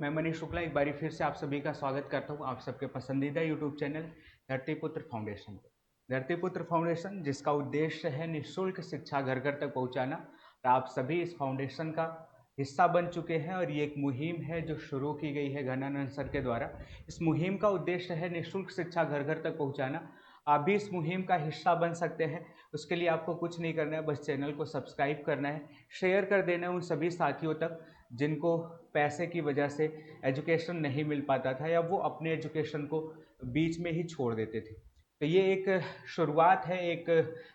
मैं मनीष शुक्ला एक बारी फिर से आप सभी का स्वागत करता हूं आप सबके पसंदीदा यूट्यूब चैनल धरतीपुत्र फाउंडेशन पर। धरतीपुत्र फाउंडेशन जिसका उद्देश्य है निःशुल्क शिक्षा घर घर तक पहुंचाना, और आप सभी इस फाउंडेशन का हिस्सा बन चुके हैं और ये एक मुहिम है जो शुरू की गई है घनानंद सर के द्वारा। इस मुहिम का उद्देश्य है निःशुल्क शिक्षा घर घर तक पहुँचाना। आप भी इस मुहिम का हिस्सा बन सकते हैं। उसके लिए आपको कुछ नहीं करना है, बस चैनल को सब्सक्राइब करना है, शेयर कर देना है उन सभी साथियों तक जिनको पैसे की वजह से एजुकेशन नहीं मिल पाता था या वो अपने एजुकेशन को बीच में ही छोड़ देते थे। तो ये एक शुरुआत है, एक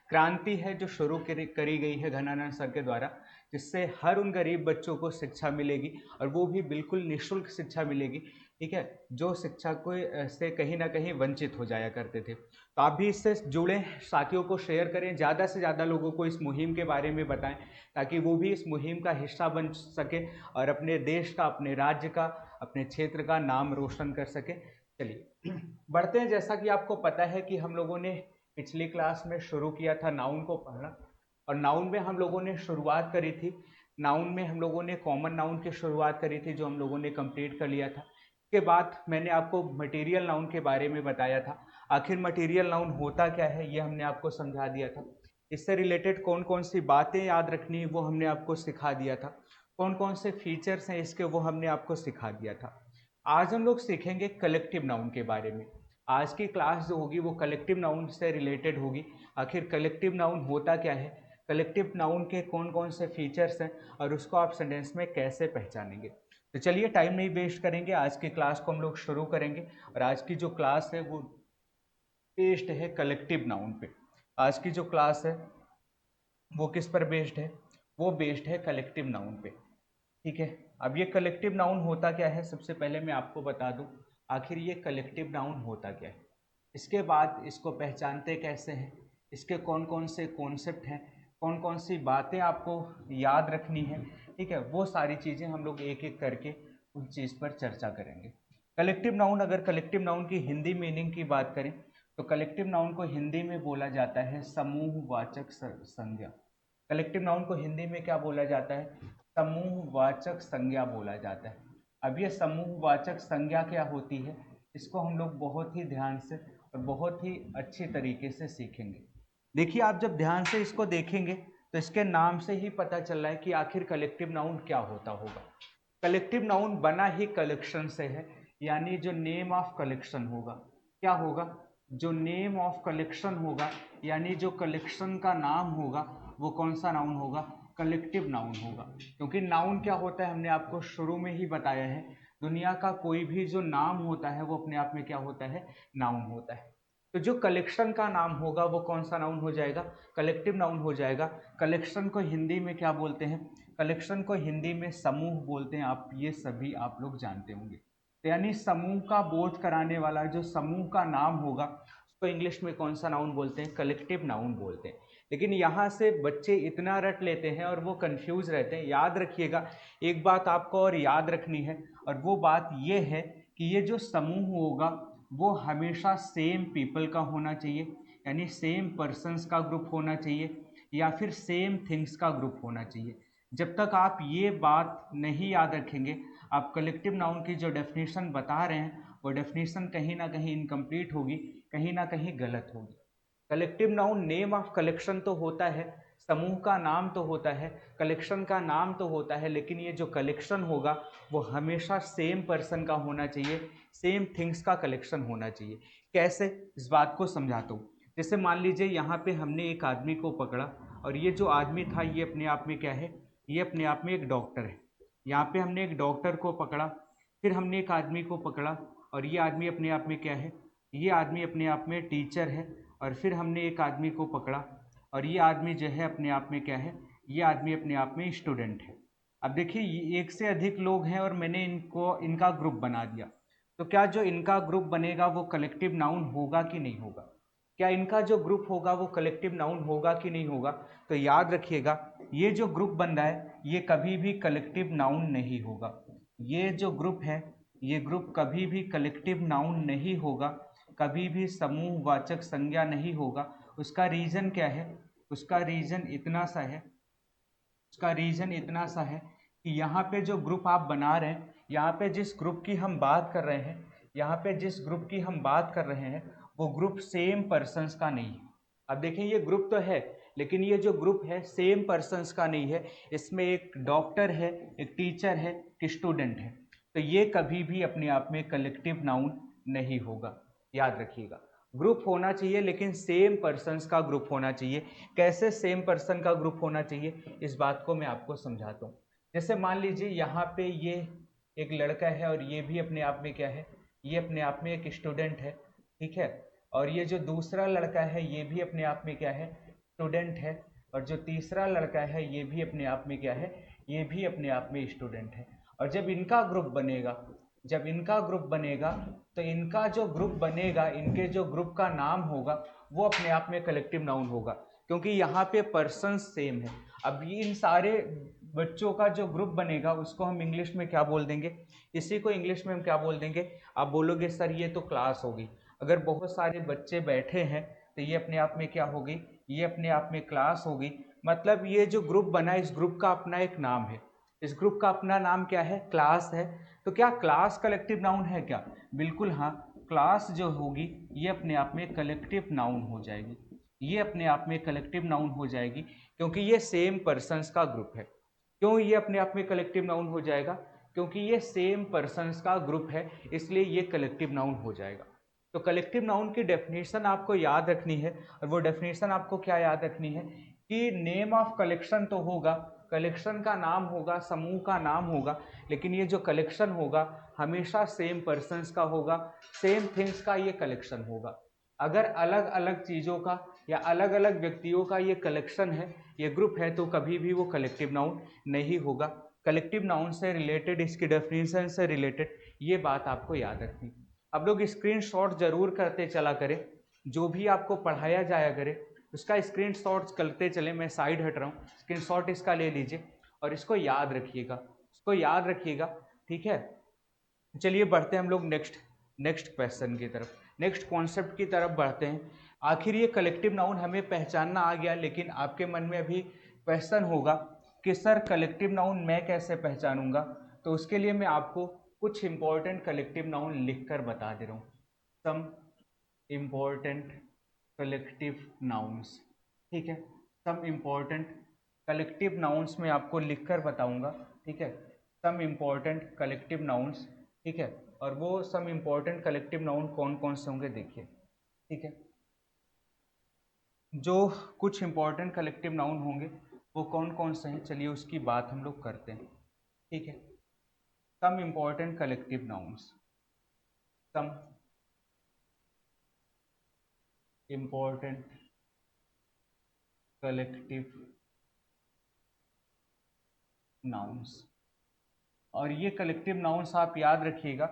क्रांति है जो शुरू करी गई है घनानंद सर के द्वारा, जिससे हर उन गरीब बच्चों को शिक्षा मिलेगी और वो भी बिल्कुल निःशुल्क शिक्षा मिलेगी। ठीक है, जो शिक्षा को से कहीं ना कहीं वंचित हो जाया करते थे। तो आप भी इससे जुड़े साथियों को शेयर करें, ज़्यादा से ज़्यादा लोगों को इस मुहिम के बारे में बताएं ताकि वो भी इस मुहिम का हिस्सा बन सके और अपने देश का, अपने राज्य का, अपने क्षेत्र का नाम रोशन कर सके। चलिए बढ़ते हैं। जैसा कि आपको पता है कि हम लोगों ने पिछली क्लास में शुरू किया था नाउन को पढ़ना, और नाउन में हम लोगों ने शुरुआत करी थी। नाउन में हम लोगों ने कॉमन नाउन की शुरुआत करी थी जो हम लोगों ने कंप्लीट कर लिया था। इसके बाद मैंने आपको मटेरियल नाउन के बारे में बताया था। आखिर मटेरियल नाउन होता क्या है ये हमने आपको समझा दिया था। इससे रिलेटेड कौन कौन सी बातें याद रखनी है वो हमने आपको सिखा दिया था। कौन कौन से फीचर्स हैं इसके वो हमने आपको सिखा दिया था। आज हम लोग सीखेंगे कलेक्टिव नाउन के बारे में। आज की क्लास जो होगी वो कलेक्टिव नाउन से रिलेटेड होगी। आखिर कलेक्टिव नाउन होता क्या है, कलेक्टिव नाउन के कौन कौन से फीचर्स हैं और उसको आप सेंटेंस में कैसे पहचानेंगे। तो चलिए टाइम नहीं वेस्ट करेंगे, आज की क्लास को हम लोग शुरू करेंगे। और आज की जो क्लास है वो बेस्ड है कलेक्टिव नाउन पे। आज की जो क्लास है वो किस पर बेस्ड है, वो बेस्ड है कलेक्टिव नाउन पे। ठीक है, अब ये कलेक्टिव नाउन होता क्या है, सबसे पहले मैं आपको बता दूं आखिर ये कलेक्टिव नाउन होता क्या है। इसके बाद इसको पहचानते कैसे हैं, इसके कौन कौन से कॉन्सेप्ट हैं, कौन कौन सी बातें आपको याद रखनी है। ठीक है, वो सारी चीज़ें हम लोग एक एक करके उस चीज़ पर चर्चा करेंगे। कलेक्टिव नाउन, अगर कलेक्टिव नाउन की हिंदी मीनिंग की बात करें तो कलेक्टिव नाउन को हिंदी में बोला जाता है समूहवाचक संज्ञा। कलेक्टिव नाउन को हिंदी में क्या बोला जाता है, समूहवाचक संज्ञा बोला जाता है। अब ये समूहवाचक संज्ञा क्या होती है, इसको हम लोग बहुत ही ध्यान से और बहुत ही अच्छी तरीके से सीखेंगे। देखिए, आप जब ध्यान से इसको देखेंगे तो इसके नाम से ही पता चल रहा है कि आखिर कलेक्टिव नाउन क्या होता होगा। कलेक्टिव नाउन बना ही कलेक्शन से है, यानी जो नेम ऑफ कलेक्शन होगा, क्या होगा, जो नेम ऑफ कलेक्शन होगा, यानी जो कलेक्शन का नाम होगा वो कौन सा नाउन होगा, कलेक्टिव नाउन होगा। क्योंकि नाउन क्या होता है हमने आपको शुरू में ही बताया है, दुनिया का कोई भी जो नाम होता है वो अपने आप में क्या होता है, नाउन होता है। तो जो कलेक्शन का नाम होगा वो कौन सा नाउन हो जाएगा, कलेक्टिव नाउन हो जाएगा। कलेक्शन को हिंदी में क्या बोलते हैं, कलेक्शन को हिंदी में समूह बोलते हैं। आप ये सभी आप लोग जानते होंगे। तो यानी समूह का बोध कराने वाला जो समूह का नाम होगा उसको इंग्लिश में कौन सा नाउन बोलते हैं, कलेक्टिव नाउन बोलते हैं। लेकिन यहाँ से बच्चे इतना रट लेते हैं और वो कंफ्यूज रहते हैं। याद रखिएगा, एक बात आपको और याद रखनी है, और वो बात ये है कि ये जो समूह होगा वो हमेशा सेम पीपल का होना चाहिए, यानी सेम पर्सन्स का ग्रुप होना चाहिए, या फिर सेम थिंग्स का ग्रुप होना चाहिए। जब तक आप ये बात नहीं याद रखेंगे, आप कलेक्टिव नाउन की जो डेफिनेशन बता रहे हैं वो डेफिनेशन कहीं ना कहीं इनकम्प्लीट होगी, कहीं ना कहीं गलत होगी। Collective noun name of collection तो होता है, समूह का नाम तो होता है, कलेक्शन का नाम तो होता है, लेकिन ये जो कलेक्शन होगा वो हमेशा सेम पर्सन का होना चाहिए, सेम थिंग्स का कलेक्शन होना चाहिए। कैसे, इस बात को समझाता हूँ। जैसे मान लीजिए यहाँ पे हमने एक आदमी को पकड़ा, और ये जो आदमी था ये अपने आप में क्या है, ये अपने आप में एक डॉक्टर है। यहाँ पे हमने एक डॉक्टर को पकड़ा, फिर हमने एक आदमी को पकड़ा, और ये आदमी अपने आप में क्या है, ये आदमी अपने आप में टीचर है। और फिर हमने एक आदमी को पकड़ा, और ये आदमी जो है अपने आप में क्या है, ये आदमी अपने आप में स्टूडेंट है। अब देखिए, ये एक से अधिक लोग हैं और मैंने इनका ग्रुप बना दिया। तो क्या जो इनका ग्रुप बनेगा वो कलेक्टिव नाउन होगा कि नहीं होगा, क्या इनका जो ग्रुप होगा वो कलेक्टिव नाउन होगा कि नहीं होगा। तो याद रखिएगा, ये जो ग्रुप बन रहा है ये कभी भी कलेक्टिव नाउन नहीं होगा। ये जो ग्रुप है ये ग्रुप कभी भी कलेक्टिव नाउन नहीं होगा, कभी भी समूहवाचक संज्ञा नहीं होगा। उसका रीज़न क्या है, उसका रीज़न इतना सा है, उसका रीज़न इतना सा है कि यहाँ पे जो ग्रुप आप बना रहे हैं यहाँ पे जिस ग्रुप की हम बात कर रहे हैं, यहाँ पे जिस ग्रुप की हम बात कर रहे हैं वो ग्रुप सेम पर्सन्स का नहीं है। अब देखिए ये ग्रुप तो है, लेकिन ये जो ग्रुप है सेम पर्सन्स का नहीं है। इसमें एक डॉक्टर है, एक टीचर है, एक स्टूडेंट है। तो ये कभी भी अपने आप में कलेक्टिव नाउन नहीं होगा, याद रखिएगा। ग्रुप होना चाहिए लेकिन सेम पर्सन्स का ग्रुप होना चाहिए। कैसे सेम पर्सन का ग्रुप होना चाहिए, इस बात को मैं आपको समझाता हूँ। जैसे मान लीजिए यहाँ पे ये एक लड़का है और ये भी अपने आप में क्या है, ये अपने आप में एक स्टूडेंट है, ठीक है। और ये जो दूसरा लड़का है ये भी अपने आप में क्या है, स्टूडेंट है। और जो तीसरा लड़का है ये भी अपने आप में क्या है, ये भी अपने आप में स्टूडेंट है। और जब इनका ग्रुप बनेगा, जब इनका ग्रुप बनेगा तो इनका जो ग्रुप बनेगा, इनके जो ग्रुप का नाम होगा वो अपने आप में कलेक्टिव नाउन होगा, क्योंकि यहाँ पे पर्सन सेम है। अब ये इन सारे बच्चों का जो ग्रुप बनेगा उसको हम इंग्लिश में क्या बोल देंगे, इसी को इंग्लिश में हम क्या बोल देंगे। आप बोलोगे सर ये तो क्लास होगी। अगर बहुत सारे बच्चे बैठे हैं तो ये अपने आप में क्या होगी, ये अपने आप में क्लास होगी। मतलब ये जो ग्रुप बना, इस ग्रुप का अपना एक नाम है, इस ग्रुप का अपना नाम क्या है, क्लास है। तो क्या क्लास कलेक्टिव नाउन है क्या, बिल्कुल हाँ। क्लास जो होगी ये अपने आप में कलेक्टिव नाउन हो जाएगी, ये अपने आप में कलेक्टिव नाउन हो जाएगी, क्योंकि ये सेम पर्सन्स का ग्रुप है। क्यों ये अपने आप में कलेक्टिव नाउन हो जाएगा, क्योंकि ये सेम पर्सन्स का ग्रुप है, इसलिए ये कलेक्टिव नाउन हो जाएगा। तो कलेक्टिव नाउन की डेफिनेशन आपको याद रखनी है, और वो डेफिनेशन आपको क्या याद रखनी है कि नेम ऑफ कलेक्शन तो होगा, कलेक्शन का नाम होगा, समूह का नाम होगा, लेकिन ये जो कलेक्शन होगा हमेशा सेम पर्सन्स का होगा, सेम थिंग्स का ये कलेक्शन होगा। अगर अलग अलग चीज़ों का या अलग अलग व्यक्तियों का ये कलेक्शन है, ये ग्रुप है, तो कभी भी वो कलेक्टिव नाउन नहीं होगा। कलेक्टिव नाउन से रिलेटेड, इसकी डेफिनेशन से रिलेटेड ये बात आपको याद रखनी। अब लोग स्क्रीनशॉट जरूर करते चला करें, जो भी आपको पढ़ाया जाया करे उसका स्क्रीनशॉट करते चले। मैं साइड हट रहा हूँ, स्क्रीनशॉट इसका ले लीजिए और इसको याद रखिएगा, इसको याद रखिएगा, ठीक है। चलिए बढ़ते हैं हम लोग नेक्स्ट क्वेश्चन की तरफ, नेक्स्ट कॉन्सेप्ट की तरफ बढ़ते हैं। आखिर ये कलेक्टिव नाउन हमें पहचानना आ गया, लेकिन आपके मन में अभी क्वेश्चन होगा कि सर कलेक्टिव नाउन मैं कैसे पहचानूंगा। तो उसके लिए मैं आपको कुछ इंपॉर्टेंट कलेक्टिव नाउन लिख कर बता दे रहा हूँ। सम इम्पॉर्टेंट कलेक्टिव नाउन्स, ठीक है। सम इम्पॉर्टेंट कलेक्टिव नाउन्स मैं आपको लिखकर बताऊंगा, ठीक है। सम इम्पॉर्टेंट कलेक्टिव नाउन्स, ठीक है। और वो सम इम्पॉर्टेंट कलेक्टिव नाउन कौन कौन से होंगे देखिए, ठीक है। जो कुछ इम्पॉर्टेंट कलेक्टिव नाउन होंगे वो कौन कौन से हैं, चलिए उसकी बात हम लोग करते हैं, ठीक है। Some important collective nouns, some important collective nouns. और ये कलेक्टिव नाउन्स आप याद रखिएगा,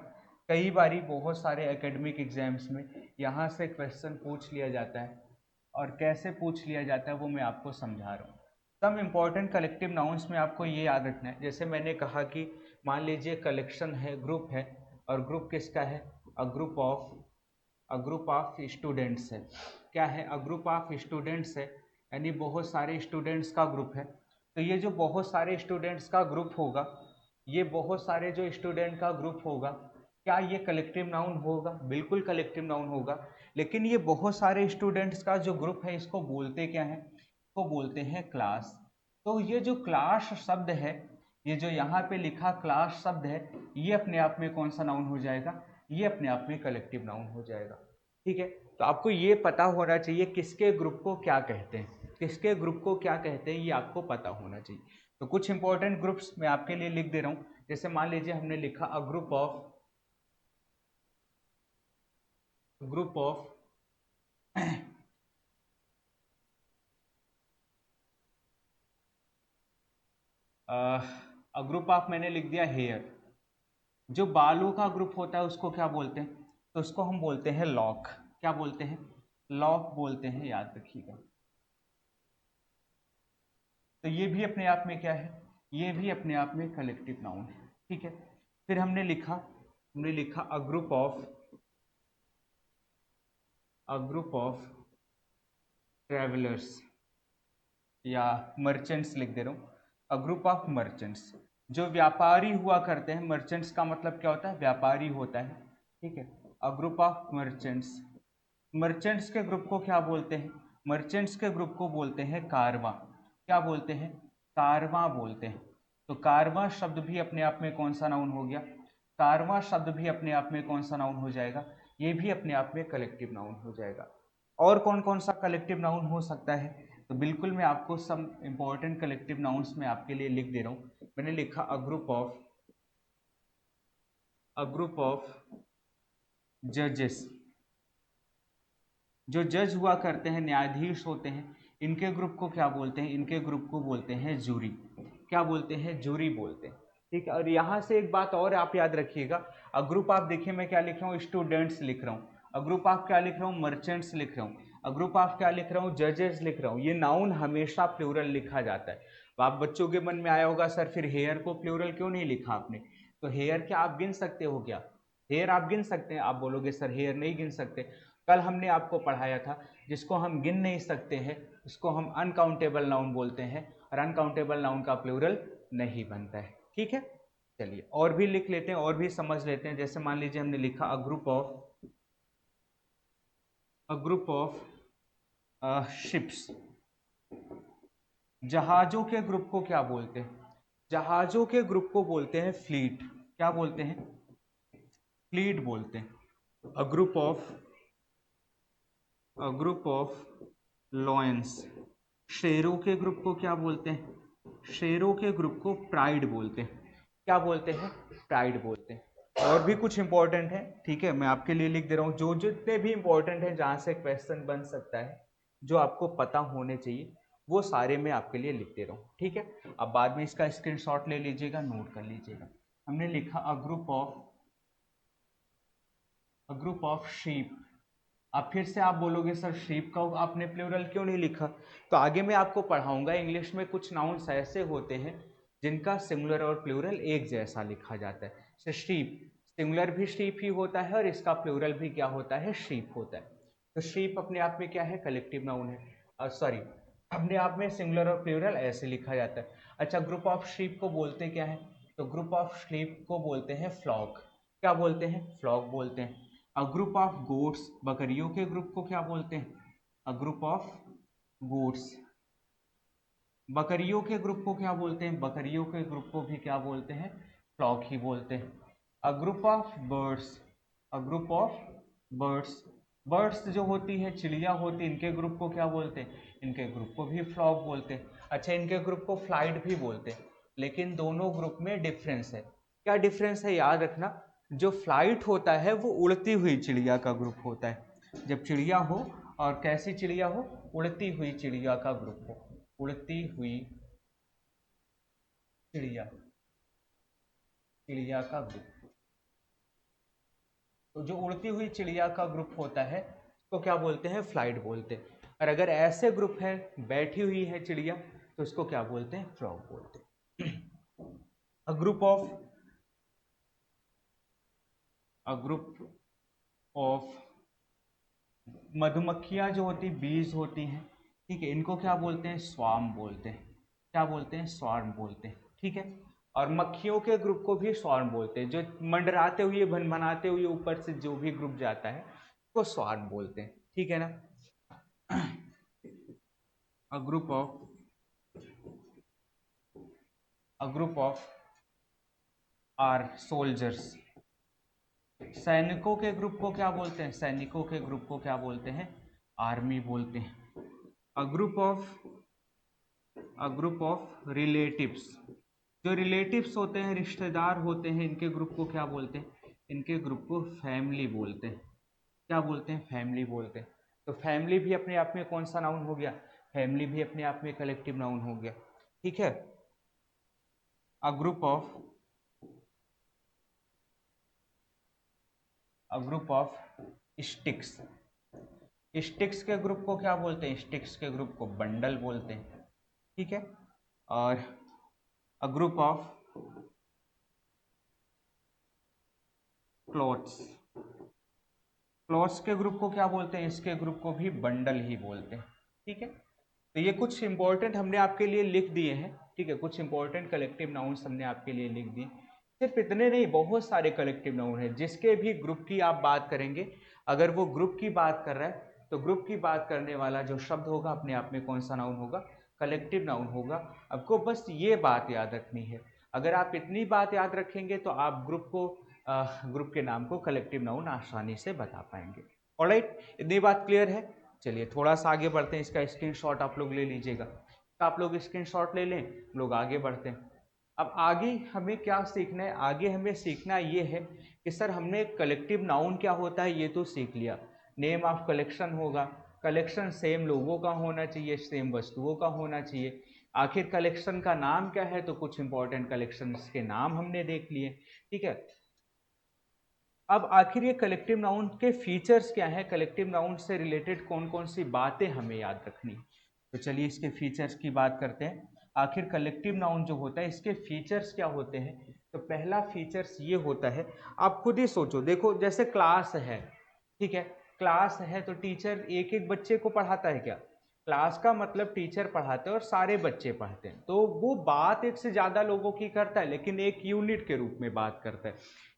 कई बारी बहुत सारे एकेडमिक एग्जाम्स में यहाँ से क्वेश्चन पूछ लिया जाता है, और कैसे पूछ लिया जाता है वो मैं आपको समझा रहा हूँ। सम इम्पॉर्टेंट कलेक्टिव नाउन्स में आपको ये याद रखना है, जैसे मैंने कहा कि मान लीजिए कलेक्शन है, ग्रुप है, और ग्रुप किसका है, अ ग्रुप ऑफ स्टूडेंट्स है। क्या है, अ ग्रुप ऑफ स्टूडेंट्स है, यानी बहुत सारे स्टूडेंट्स का ग्रुप है। तो ये जो बहुत सारे स्टूडेंट्स का ग्रुप होगा, ये बहुत सारे जो स्टूडेंट का ग्रुप होगा, क्या ये कलेक्टिव नाउन होगा, बिल्कुल कलेक्टिव नाउन होगा। लेकिन ये बहुत सारे स्टूडेंट्स का जो ग्रुप है इसको बोलते क्या है, इसको बोलते हैं क्लास। तो ये जो क्लास शब्द है, ये जो यहाँ पे लिखा क्लास शब्द है, ये अपने आप में कौन सा नाउन हो जाएगा, ये अपने आप में कलेक्टिव नाउन हो जाएगा, ठीक है। तो आपको ये पता होना चाहिए किसके ग्रुप को क्या कहते हैं, किसके ग्रुप को क्या कहते हैं, ये आपको पता होना चाहिए। तो कुछ इंपॉर्टेंट ग्रुप्स मैं आपके लिए लिख दे रहा हूँ। जैसे मान लीजिए हमने लिखा अ group of a group of मैंने लिख दिया हेयर। जो बालों का ग्रुप होता है उसको क्या बोलते हैं, तो उसको हम बोलते हैं लॉक। क्या बोलते हैं, लॉक बोलते हैं, याद रखिएगा। तो ये भी अपने आप में क्या है, ये भी अपने आप में कलेक्टिव नाउन है, ठीक है। फिर हमने लिखा अ ग्रुप ऑफ ट्रेवलर्स, या मर्चेंट्स लिख दे रहा हूँ, अ ग्रुप ऑफ मर्चेंट्स। जो व्यापारी हुआ करते हैं, मर्चेंट्स का मतलब क्या होता है, व्यापारी होता है, ठीक है। अ ग्रुप ऑफ मर्चेंट्स, मर्चेंट्स के ग्रुप को क्या बोलते हैं, मर्चेंट्स के ग्रुप को बोलते हैं कारवां। क्या बोलते हैं, कारवां बोलते हैं। तो कारवां शब्द भी अपने आप में कौन सा नाउन हो गया, कारवां शब्द भी अपने आप में कौन सा नाउन हो जाएगा, ये भी अपने आप में कलेक्टिव नाउन हो जाएगा। और कौन कौन सा कलेक्टिव नाउन हो सकता है, तो बिल्कुल मैं आपको सम इंपॉर्टेंट कलेक्टिव नाउन्स में आपके लिए लिख दे रहा हूँ। मैंने लिखा अ ग्रुप ऑफ जजेस, जो जज हुआ करते हैं, न्यायाधीश होते हैं, इनके ग्रुप को क्या बोलते हैं, इनके ग्रुप को बोलते हैं जूरी। क्या बोलते हैं, जूरी बोलते हैं, ठीक है। और यहाँ से एक बात और आप याद रखिएगा, अ ग्रुप आप देखिए मैं क्या लिख रहा हूँ, स्टूडेंट्स लिख रहा हूँ, अ ग्रुप आप क्या लिख रहा हूँ, मर्चेंट्स लिख रहा हूँ, अ ग्रुप आप क्या लिख रहा हूँ, जजेस लिख रहा हूँ। ये नाउन हमेशा प्लूरल लिखा जाता है। तो आप बच्चों के मन में आया होगा सर फिर हेयर को प्लूरल क्यों नहीं लिखा आपने, तो हेयर क्या आप गिन सकते हो क्या, हेयर आप गिन सकते हैं, आप बोलोगे सर हेयर नहीं गिन सकते। कल हमने आपको पढ़ाया था जिसको हम गिन नहीं सकते हैं उसको हम अनकाउंटेबल नाउन बोलते हैं, और अनकाउंटेबल नाउन का प्लूरल नहीं बनता है, ठीक है। चलिए और भी लिख लेते हैं, और भी समझ लेते हैं। जैसे मान लीजिए हमने लिखा अ ग्रुप ऑफ शिप्स, जहाजों के ग्रुप को क्या बोलते हैं, जहाजों के ग्रुप को बोलते हैं फ्लीट। क्या बोलते हैं, फ्लीट बोलते हैं। अ ग्रुप ऑफ लॉयंस, शेरों के ग्रुप को क्या बोलते हैं, शेरों के ग्रुप को प्राइड बोलते हैं। क्या बोलते हैं, प्राइड बोलते हैं। और भी कुछ इंपॉर्टेंट है, ठीक है, मैं आपके लिए लिख दे रहा हूँ, जो जितने भी इंपॉर्टेंट है जहां से क्वेश्चन बन सकता है, जो आपको पता होने चाहिए, वो सारे मैं आपके लिए लिख दे रहा हूँ, ठीक है। अब बाद में इसका स्क्रीनशॉट ले लीजिएगा, नोट कर लीजिएगा। हमने लिखा अ ग्रुप ऑफ शीप। अब फिर से आप बोलोगे सर शीप का आपने प्लूरल क्यों नहीं लिखा, तो आगे मैं आपको पढ़ाऊंगा इंग्लिश में कुछ नाउन्स ऐसे होते हैं जिनका सिंगुलर और प्लूरल एक जैसा लिखा जाता है। जैसे शीप, सिंगुलर भी शीप ही होता है और इसका प्लूरल भी क्या होता है, शीप होता है। तो शीप अपने आप में क्या है, कलेक्टिव नाउन है, सॉरी अपने आप में सिंगुलर और प्लूरल ऐसे लिखा जाता है। अच्छा ग्रुप ऑफ शीप को बोलते क्या है, तो ग्रुप ऑफ शीप को बोलते हैं फ्लॉक। क्या बोलते हैं, फ्लॉक बोलते हैं। अ ग्रुप ऑफ गोट्स, बकरियों के ग्रुप को क्या बोलते हैं, अ ग्रुप ऑफ गोट्स। बकरियों के ग्रुप को क्या बोलते हैं, बकरियों के ग्रुप को भी क्या बोलते हैं, फ्लॉक ही बोलते हैं। अ group of birds, a group of birds, birds जो होती है चिड़िया होती है, इनके ग्रुप को क्या बोलते हैं, इनके ग्रुप को भी फ्लॉक बोलते हैं। अच्छा इनके ग्रुप को फ्लाइट भी बोलते हैं, लेकिन दोनों ग्रुप में डिफरेंस है। क्या डिफरेंस है, याद रखना, जो फ्लाइट होता है वो उड़ती हुई चिड़िया का ग्रुप होता है। जब चिड़िया हो और कैसी चिड़िया हो, उड़ती हुई चिड़िया का ग्रुप हो, उड़ती हुई चिड़िया, चिड़िया का ग्रुप। तो जो उड़ती हुई चिड़िया का ग्रुप होता है तो क्या बोलते हैं, फ्लाइट बोलते हैं। और अगर ऐसे ग्रुप है, बैठी हुई है चिड़िया, तो इसको क्या बोलते हैं, फ्रॉग बोलते हैं। अ ग्रुप ऑफ मधुमक्खियां जो होती, बीज होती हैं, ठीक है, इनको क्या बोलते हैं, स्वार्म बोलते हैं। क्या बोलते हैं, स्वार्म बोलते हैं, ठीक है। और मक्खियों के ग्रुप को भी स्वार्म बोलते हैं, जो मंडराते हुए भनभनाते हुए ऊपर से जो भी ग्रुप जाता है उसको स्वार्म बोलते हैं, ठीक है ना। A group of are soldiers, सैनिकों के ग्रुप को क्या बोलते हैं, सैनिकों के ग्रुप को क्या बोलते हैं, आर्मी बोलते हैं। अ ग्रुप ऑफ रिलेटिव्स, जो रिलेटिव्स होते हैं, रिश्तेदार होते हैं, इनके ग्रुप को क्या बोलते हैं, इनके ग्रुप को फैमिली बोलते हैं। क्या बोलते हैं, फैमिली बोलते हैं। तो फैमिली भी अपने आप में कौन सा नाउन हो गया, फैमिली भी अपने आप में कलेक्टिव नाउन हो गया, ठीक है। अ ग्रुप ऑफ स्टिक्स, स्टिक्स के ग्रुप को क्या बोलते हैं, स्टिक्स के ग्रुप को बंडल बोलते हैं, ठीक है। और अ ग्रुप ऑफ क्लॉथ्स, क्लॉथ्स के ग्रुप को क्या बोलते हैं, इसके ग्रुप को भी बंडल ही बोलते हैं, ठीक है। तो ये कुछ इंपॉर्टेंट हमने आपके लिए लिख दिए हैं, ठीक है, कुछ इंपॉर्टेंट कलेक्टिव नाउन्स हमने आपके लिए लिख दिए। सिर्फ इतने नहीं, बहुत सारे कलेक्टिव नाउन हैं। जिसके भी ग्रुप की आप बात करेंगे, अगर वो ग्रुप की बात कर रहा है तो ग्रुप की बात करने वाला जो शब्द होगा अपने आप में कौन सा नाउन होगा, कलेक्टिव नाउन होगा। आपको बस ये बात याद रखनी है। अगर आप इतनी बात याद रखेंगे तो आप ग्रुप के नाम को कलेक्टिव नाउन आसानी से बता पाएंगे। ऑलराइट, इतनी बात क्लियर है। चलिए थोड़ा सा आगे बढ़ते हैं। इसका स्क्रीनशॉट आप लोग ले लीजिएगा। तो आप लोग स्क्रीनशॉट ले लें, लोग आगे बढ़ते हैं। अब आगे हमें क्या सीखना है? आगे हमें सीखना ये है कि सर हमने कलेक्टिव नाउन क्या होता है ये तो सीख लिया, नेम ऑफ कलेक्शन होगा, कलेक्शन सेम लोगों का होना चाहिए, सेम वस्तुओं का होना चाहिए। आखिर कलेक्शन का नाम क्या है? तो कुछ इंपॉर्टेंट कलेक्शंस के नाम हमने देख लिए, ठीक है। अब आखिर ये कलेक्टिव नाउन के फीचर्स क्या हैं, कलेक्टिव नाउन से रिलेटेड कौन कौन सी बातें हमें याद रखनी। तो चलिए इसके फीचर्स की बात करते हैं। आखिर कलेक्टिव नाउन जो होता है इसके फीचर्स क्या होते हैं? तो पहला फीचर्स ये होता है, आप खुद ही सोचो, देखो जैसे क्लास है, ठीक है, क्लास है तो टीचर एक एक बच्चे को पढ़ाता है क्या? क्लास का मतलब टीचर पढ़ाते हैं और सारे बच्चे पढ़ते हैं, तो वो बात एक से ज़्यादा लोगों की करता है लेकिन एक यूनिट के रूप में बात करता है।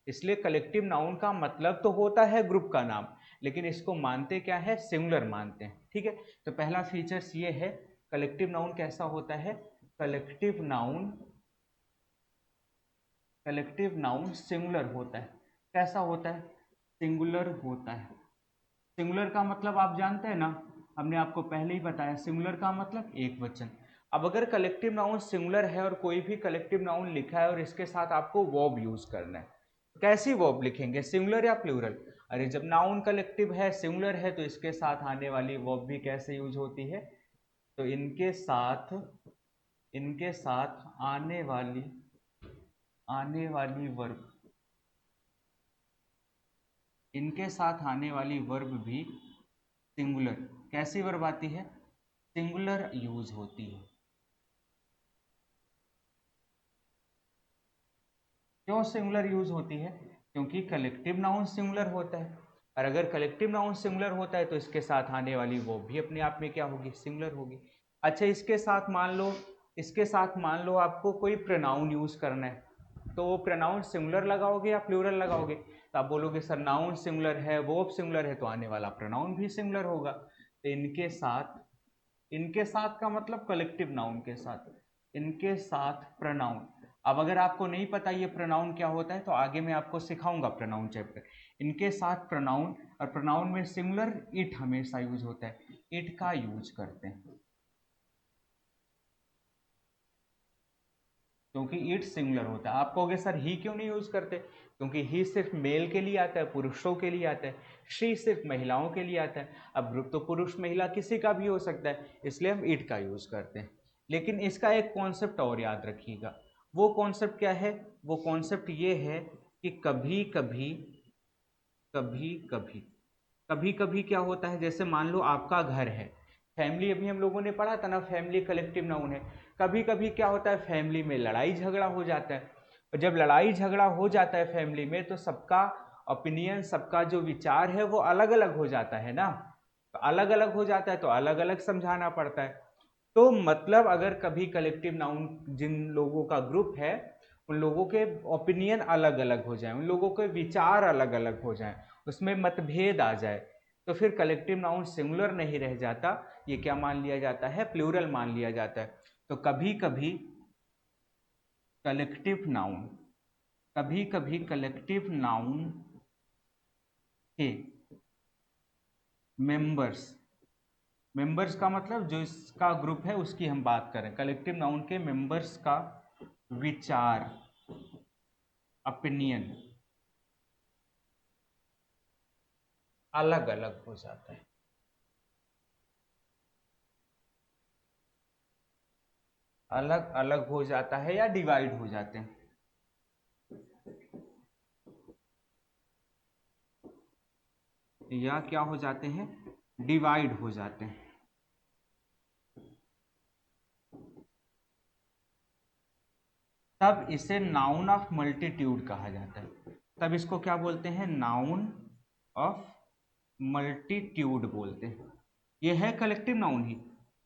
इसलिए कलेक्टिव नाउन का मतलब तो होता है ग्रुप का नाम, लेकिन इसको मानते क्या है? सिंगुलर मानते हैं, ठीक है। तो पहला फीचर्स ये है, कलेक्टिव नाउन कैसा होता है? कलेक्टिव नाउन सिंगुलर होता है। कैसा होता है? सिंगुलर होता है। सिंगुलर का मतलब आप जानते हैं ना, हमने आपको पहले ही बताया, सिंगुलर का मतलब एक वचन। अब अगर कलेक्टिव नाउन सिंगुलर है और कोई भी कलेक्टिव नाउन लिखा है और इसके साथ आपको वर्ब यूज करना है, कैसी वर्ब लिखेंगे, सिंगुलर या प्लूरल? अरे जब नाउन कलेक्टिव है, सिंगुलर है, तो इसके साथ आने वाली वर्ब भी कैसे यूज होती है? तो इनके साथ आने वाली वर्ब, इनके साथ आने वाली वर्ब भी सिंगुलर। कैसी वर्ब आती है? सिंगुलर यूज होती है। क्यों सिंगुलर यूज होती है? क्योंकि कलेक्टिव नाउन सिंगुलर होता है, और अगर कलेक्टिव नाउन सिंगुलर होता है तो इसके साथ आने वाली वो भी अपने आप में क्या होगी? सिंगुलर होगी। अच्छा, इसके साथ मान लो आपको कोई प्रोनाउन यूज करना है, तो वो प्रोनाउन सिंगुलर लगाओगे या प्लूरल लगाओगे? तो आप बोलोगे सर नाउन सिंगुलर है, वर्ब सिंगुलर है, तो आने वाला प्रोनाउन भी सिंगुलर होगा। तो इनके साथ का मतलब कलेक्टिव नाउन के साथ, इनके साथ प्रोनाउन। अब अगर आपको नहीं पता ये प्रोनाउन क्या होता है तो आगे मैं आपको सिखाऊंगा प्रोनाउन चैप्टर। इनके साथ प्रोनाउन, और प्रोनाउन में सिंगुलर इट हमेशा यूज होता है, इट का यूज करते हैं, क्योंकि इट सिंगुलर होता है। आप कहोगे सर ही क्यों नहीं यूज करते? क्योंकि ही सिर्फ मेल के लिए आता है, पुरुषों के लिए आता है, शी सिर्फ महिलाओं के लिए आता है। अब ग्रुप तो पुरुष महिला किसी का भी हो सकता है, इसलिए हम इट का यूज करते हैं। लेकिन इसका एक कॉन्सेप्ट और याद रखिएगा। वो कॉन्सेप्ट क्या है? वो कॉन्सेप्ट ये है कि कभी कभी कभी कभी कभी कभी क्या होता है, जैसे मान लो आपका घर है, फैमिली, अभी हम लोगों ने पढ़ा था ना, फैमिली कलेक्टिव नाउन है। कभी कभी क्या होता है, फैमिली में लड़ाई झगड़ा हो जाता है, और जब लड़ाई झगड़ा हो जाता है फैमिली में, तो सबका ओपिनियन, सबका जो विचार है वो अलग अलग हो जाता है ना। तो अलग अलग हो जाता है तो अलग अलग समझाना पड़ता है। तो मतलब अगर कभी कलेक्टिव नाउन, जिन लोगों का ग्रुप है उन लोगों के ओपिनियन अलग अलग हो जाए, उन लोगों के विचार अलग अलग हो जाए, उसमें मतभेद आ जाए, तो फिर कलेक्टिव नाउन सिंगुलर नहीं रह जाता, ये क्या मान लिया जाता है? प्लूरल मान लिया जाता है। तो कभी कभी कलेक्टिव नाउन, के मेंबर्स, मेंबर्स का मतलब जो इसका ग्रुप है उसकी हम बात करें, कलेक्टिव नाउन के मेंबर्स का विचार, ओपिनियन अलग अलग हो जाता है। अलग अलग हो जाता है या डिवाइड हो जाते हैं, या क्या हो जाते हैं? डिवाइड हो जाते हैं। तब इसे नाउन ऑफ मल्टीट्यूड कहा जाता है। तब इसको क्या बोलते हैं? नाउन ऑफ मल्टीट्यूड बोलते हैं। ये है कलेक्टिव नाउन ही,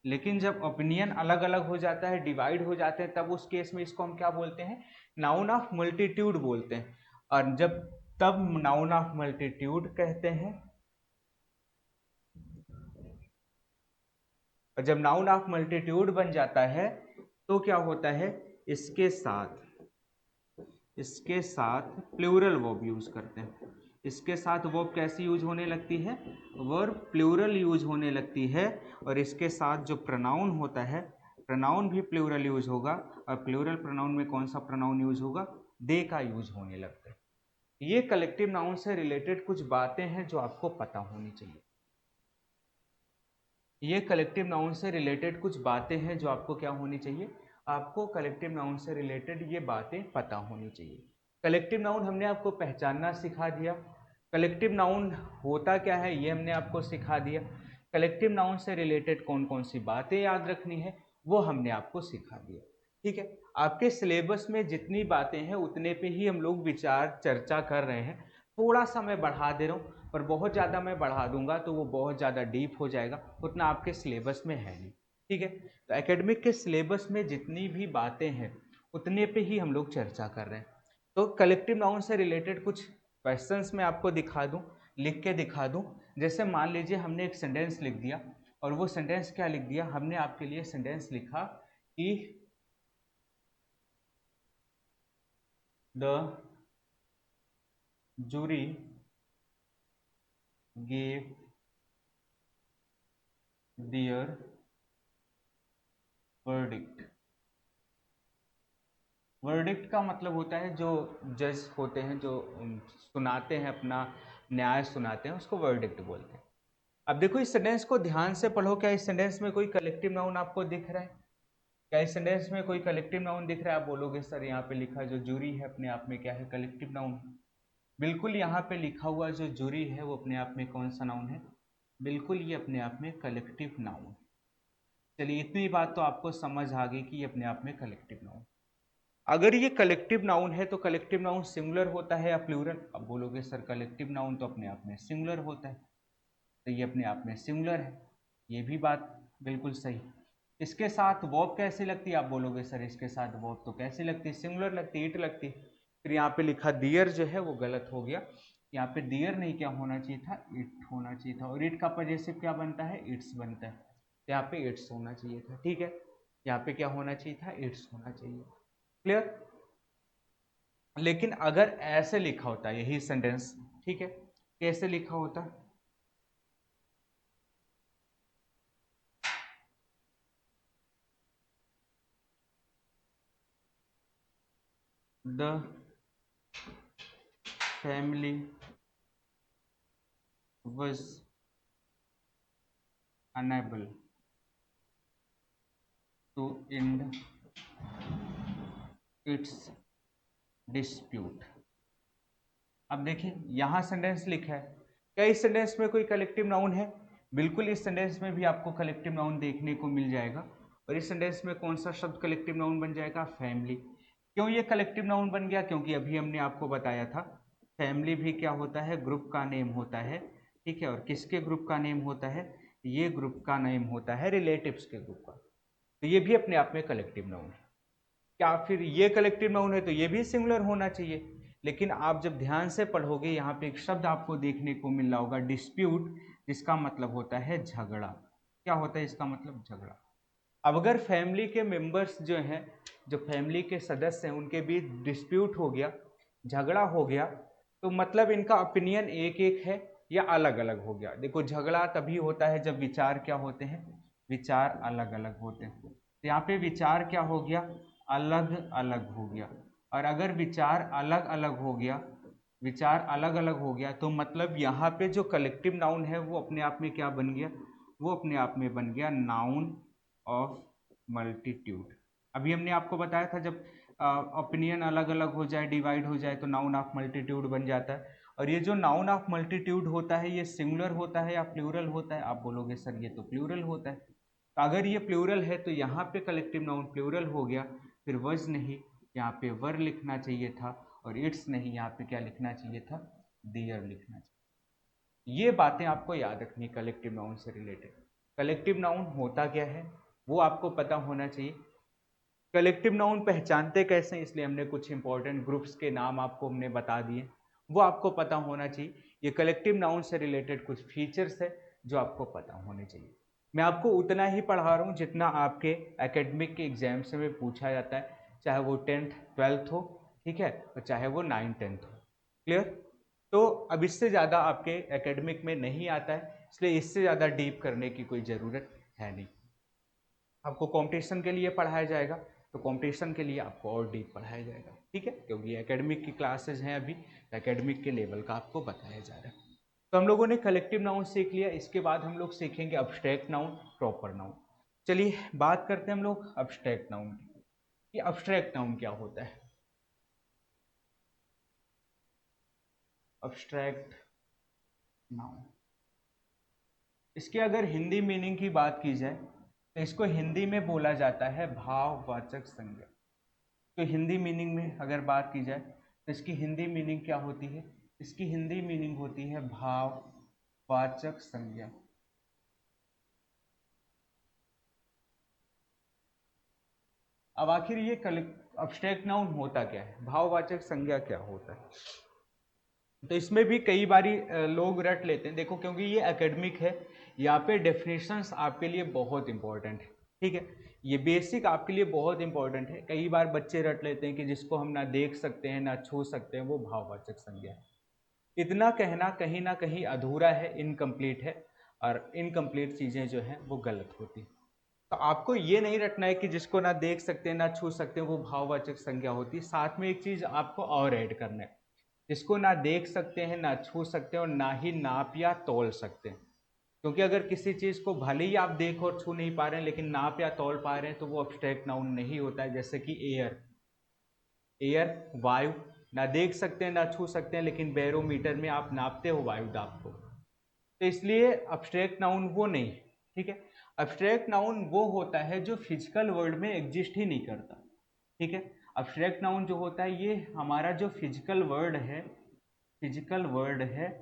लेकिन जब ओपिनियन अलग अलग हो जाता है, डिवाइड हो जाते हैं, तब उस केस में इसको हम क्या बोलते हैं, नाउन ऑफ मल्टीट्यूड बोलते हैं। और जब तब नाउन ऑफ मल्टीट्यूड कहते हैं, और जब नाउन ऑफ मल्टीट्यूड बन जाता है तो क्या होता है, इसके साथ प्लूरल वर्ब यूज करते हैं। इसके साथ वर्ब कैसी यूज होने लगती है, वर्ब प्लूरल यूज होने लगती है। और इसके साथ जो प्रोनाउन होता है, प्रोनाउन भी प्लूरल यूज होगा। और प्लूरल प्रोनाउन में कौन सा प्रोनाउन यूज होगा, दे का यूज होने लगता है। ये कलेक्टिव नाउन से रिलेटेड कुछ बातें हैं जो आपको पता होनी चाहिए। ये कलेक्टिव नाउन से रिलेटेड कुछ बातें हैं जो आपको क्या होनी चाहिए, आपको कलेक्टिव नाउन से रिलेटेड ये बातें पता होनी चाहिए। कलेक्टिव नाउन हमने आपको पहचानना सिखा दिया, कलेक्टिव नाउन होता क्या है ये हमने आपको सिखा दिया, कलेक्टिव नाउन से रिलेटेड कौन कौन सी बातें याद रखनी है वो हमने आपको सिखा दिया। ठीक है, आपके सिलेबस में जितनी बातें हैं उतने पे ही हम लोग विचार चर्चा कर रहे हैं। थोड़ा सा मैं बढ़ा दे रहा हूँ, पर बहुत ज़्यादा मैं बढ़ा दूंगा तो वो बहुत ज़्यादा डीप हो जाएगा, उतना आपके सिलेबस में है नहीं। ठीक है, तो एकेडमिक के सिलेबस में जितनी भी बातें हैं उतने पे ही हम लोग चर्चा कर रहे हैं। तो कलेक्टिव नाउन से रिलेटेड कुछ क्वेश्चंस मैं आपको दिखा दूं, लिख के दिखा दूं। जैसे मान लीजिए हमने एक सेंटेंस लिख दिया, और वो सेंटेंस क्या लिख दिया, हमने आपके लिए सेंटेंस लिखा कि the jury gave their verdict। Verdict का मतलब होता है जो जज होते हैं, जो सुनाते हैं, अपना न्याय सुनाते हैं, उसको वर्डिक्ट बोलते हैं। अब देखो इस सेंटेंस को ध्यान से पढ़ो, क्या इस सेंटेंस में कोई कलेक्टिव नाउन आपको दिख रहा है, क्या इस सेंटेंस में कोई कलेक्टिव नाउन दिख रहा है। आप बोलोगे सर यहाँ पे लिखा जो जूरी है अपने आप में क्या है, कलेक्टिव नाउन है। बिल्कुल, यहाँ पे लिखा हुआ जो जूरी है वो अपने आप में कौन सा नाउन है, बिल्कुल ये अपने आप में कलेक्टिव नाउन। चलिए इतनी बात तो आपको समझ आ गई कि ये अपने आप में कलेक्टिव नाउन। अगर ये कलेक्टिव नाउन है तो कलेक्टिव नाउन सिंगुलर होता है या प्लूरल। अब बोलोगे सर कलेक्टिव नाउन तो अपने आप में सिंगुलर होता है, तो ये अपने आप में सिंगुलर है, ये भी बात बिल्कुल सही। इसके साथ वर्ब कैसे लगती है, आप बोलोगे सर इसके साथ वर्ब तो कैसे लगती है, सिंगुलर लगती है, इट लगती है। फिर यहाँ पे लिखा दियर जो है वो गलत हो गया, यहाँ पे दियर नहीं क्या होना चाहिए था, इट होना चाहिए था। और इट का पजेसिव क्या बनता है, इट्स बनता है, तो यहाँ पे इट्स होना चाहिए था। ठीक है, यहाँ पे क्या होना चाहिए था, इट्स होना चाहिए। क्लियर। लेकिन अगर ऐसे लिखा होता यही सेंटेंस, ठीक है, कैसे लिखा होता, the family was unable to end its dispute। अब देखिए यहाँ सेंटेंस लिखा है, क्या इस सेंटेंस में कोई कलेक्टिव नाउन है, बिल्कुल इस सेंटेंस में भी आपको कलेक्टिव नाउन देखने को मिल जाएगा। और इस सेंटेंस में कौन सा शब्द कलेक्टिव नाउन बन जाएगा, फैमिली। क्यों ये कलेक्टिव नाउन बन गया, क्योंकि अभी हमने आपको बताया था फैमिली भी क्या होता है, ग्रुप का नेम होता है। ठीक है, और किसके ग्रुप का नेम होता है, ये ग्रुप का नेम होता है रिलेटिव्स के ग्रुप का, तो ये भी अपने आप में कलेक्टिव नाउन है। क्या फिर ये कलेक्टिव नाउन है तो ये भी सिंगुलर होना चाहिए। लेकिन आप जब ध्यान से पढ़ोगे यहाँ पे एक शब्द आपको देखने को मिल रहा होगा, डिस्प्यूट, जिसका मतलब होता है झगड़ा। क्या होता है इसका मतलब, झगड़ा। अब अगर फैमिली के मेंबर्स जो हैं, जो फैमिली के सदस्य हैं, उनके बीच डिस्प्यूट हो गया, झगड़ा हो गया, तो मतलब इनका ओपिनियन एक एक है या अलग अलग हो गया। देखो झगड़ा तभी होता है जब विचार क्या होते हैं, विचार अलग अलग होते हैं। तो यहाँ पे विचार क्या हो गया, अलग अलग हो गया। और अगर विचार अलग अलग हो गया, विचार अलग अलग हो गया, तो मतलब यहाँ पे जो कलेक्टिव नाउन है वो अपने आप में क्या बन गया, वो अपने आप में बन गया नाउन ऑफ मल्टीट्यूड। अभी हमने आपको बताया था जब ओपिनियन अलग अलग हो जाए, डिवाइड हो जाए, तो नाउन ऑफ मल्टीट्यूड बन जाता है। और ये जो नाउन ऑफ मल्टीट्यूड होता है ये सिंगुलर होता है या प्लूरल होता है, आप बोलोगे सर ये तो प्लूरल होता है। तो अगर ये प्लूरल है तो यहाँ पे कलेक्टिव नाउन प्लूरल हो गया, फिर वज नहीं, यहाँ पे वर लिखना चाहिए था, और इट्स नहीं, यहाँ पे क्या लिखना चाहिए था, दियर लिखना चाहिए। ये बातें आपको याद रखनी कलेक्टिव नाउन से रिलेटेड। कलेक्टिव नाउन होता क्या है वो आपको पता होना चाहिए। कलेक्टिव नाउन पहचानते कैसे हैं, इसलिए हमने कुछ इंपॉर्टेंट ग्रुप्स के नाम आपको हमने बता दिए, वो आपको पता होना चाहिए। ये कलेक्टिव नाउन से रिलेटेड कुछ फीचर्स है जो आपको पता होने चाहिए। मैं आपको उतना ही पढ़ा रहा हूँ जितना आपके एकेडमिक के एग्जाम्स में पूछा जाता है, चाहे वो 10th 12th हो, ठीक है, और चाहे वो 9th 10th हो। क्लियर? तो अब इससे ज़्यादा आपके एकेडमिक में नहीं आता है, इसलिए इससे ज़्यादा डीप करने की कोई ज़रूरत है नहीं। आपको कंपटीशन के लिए पढ़ाया जाएगा तो कंपटीशन के लिए आपको और डीप पढ़ाया जाएगा, ठीक है, क्योंकि एकेडमिक की क्लासेज हैं अभी, एकेडमिक के लेवल का आपको बताया जा रहा है। तो हम लोगों ने कलेक्टिव नाउन सीख लिया, इसके बाद हम लोग सीखेंगे अब्स्ट्रैक्ट नाउन, प्रॉपर नाउन। चलिए बात करते हैं हम लोग अब्स्ट्रैक्ट नाउन की, कि अब्स्ट्रैक्ट नाउन क्या होता है। अब्स्ट्रैक्ट नाउन, इसके अगर हिंदी मीनिंग की बात की जाए तो इसको हिंदी में बोला जाता है भाववाचक संज्ञा। तो हिंदी मीनिंग में अगर बात की जाए तो इसकी हिंदी मीनिंग क्या होती है, इसकी हिंदी मीनिंग होती है भाववाचक संज्ञा। अब आखिर ये अब्स्ट्रैक्ट नाउन होता क्या है, भाववाचक संज्ञा क्या होता है, तो इसमें भी कई बारी लोग रट लेते हैं। देखो क्योंकि ये एकेडमिक है, यहाँ पे डेफिनेशंस आपके लिए बहुत इंपॉर्टेंट है, ठीक है, ये बेसिक आपके लिए बहुत इंपॉर्टेंट है। कई बार बच्चे रट लेते हैं कि जिसको हम ना देख सकते हैं ना छू सकते हैं वो भाववाचक संज्ञा है। इतना कहना कहीं ना कहीं अधूरा है, इनकम्प्लीट है, और इनकम्प्लीट चीज़ें जो हैं वो गलत होती। तो आपको ये नहीं रटना है कि जिसको ना देख सकते हैं ना छू सकते हैं वो भाववाचक संज्ञा होती। साथ में एक चीज़ आपको और ऐड करना है, जिसको ना देख सकते हैं ना छू सकते हैं और ना ही नाप या तोल सकते हैं। क्योंकि अगर किसी चीज़ को भले ही आप देख और छू नहीं पा रहे हैं लेकिन नाप या तोल पा रहे हैं तो वो अब्स्ट्रैक्ट नाउन नहीं होता है। जैसे कि एयर, एयर वायु, ना देख सकते हैं ना छू सकते हैं लेकिन बैरोमीटर में आप नापते हो वायु दाब को, तो इसलिए अब्स्ट्रैक्ट नाउन वो नहीं है, ठीक है। अब्स्ट्रैक्ट नाउन वो होता है जो फिजिकल वर्ल्ड में एग्जिस्ट ही नहीं करता, ठीक है। अब्स्ट्रैक्ट नाउन जो होता है ये हमारा जो फिजिकल वर्ल्ड है, फिजिकल वर्ल्ड है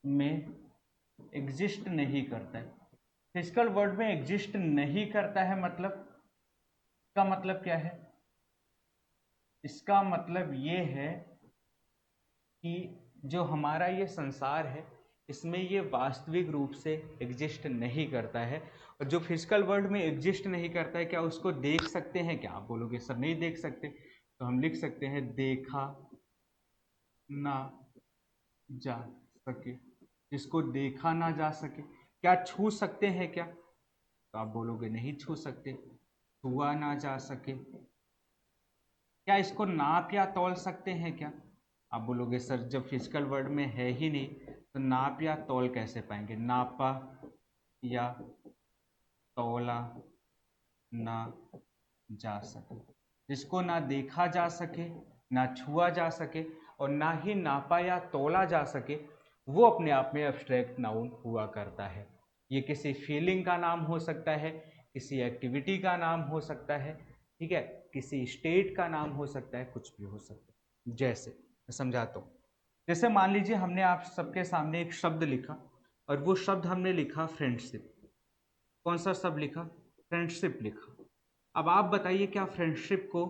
में एग्जिस्ट नहीं करता है। फिजिकल वर्ल्ड में एग्जिस्ट नहीं करता है मतलब, इसका मतलब क्या है, इसका मतलब ये है कि जो हमारा ये संसार है इसमें ये वास्तविक रूप से एग्जिस्ट नहीं करता है। और जो फिजिकल वर्ल्ड में एग्जिस्ट नहीं करता है, क्या उसको देख सकते हैं क्या? आप बोलोगे सर नहीं देख सकते, तो हम लिख सकते हैं देखा ना जा सके। जिसको देखा ना जा सके, क्या छू सकते हैं क्या? तो आप बोलोगे नहीं छू सकते। छुआ ना जा सके, क्या इसको नाप या तौल सकते हैं क्या? आप बोलोगे सर जब फिजिकल वर्ल्ड में है ही नहीं तो नाप या तौल कैसे पाएंगे? नापा या तौला ना जा सके, जिसको ना देखा जा सके ना छुआ जा सके और ना ही नापा या तौला जा सके, वो अपने आप में एब्स्ट्रैक्ट नाउन हुआ करता है। ये किसी फीलिंग का नाम हो सकता है, किसी एक्टिविटी का नाम हो सकता है, ठीक है, किसी स्टेट का नाम हो सकता है, कुछ भी हो सकता है। जैसे मैं समझाता हूँ, जैसे मान लीजिए हमने आप सबके सामने एक शब्द लिखा और वो शब्द हमने लिखा फ्रेंडशिप। कौन सा शब्द लिखा? फ्रेंडशिप लिखा। अब आप बताइए क्या फ्रेंडशिप को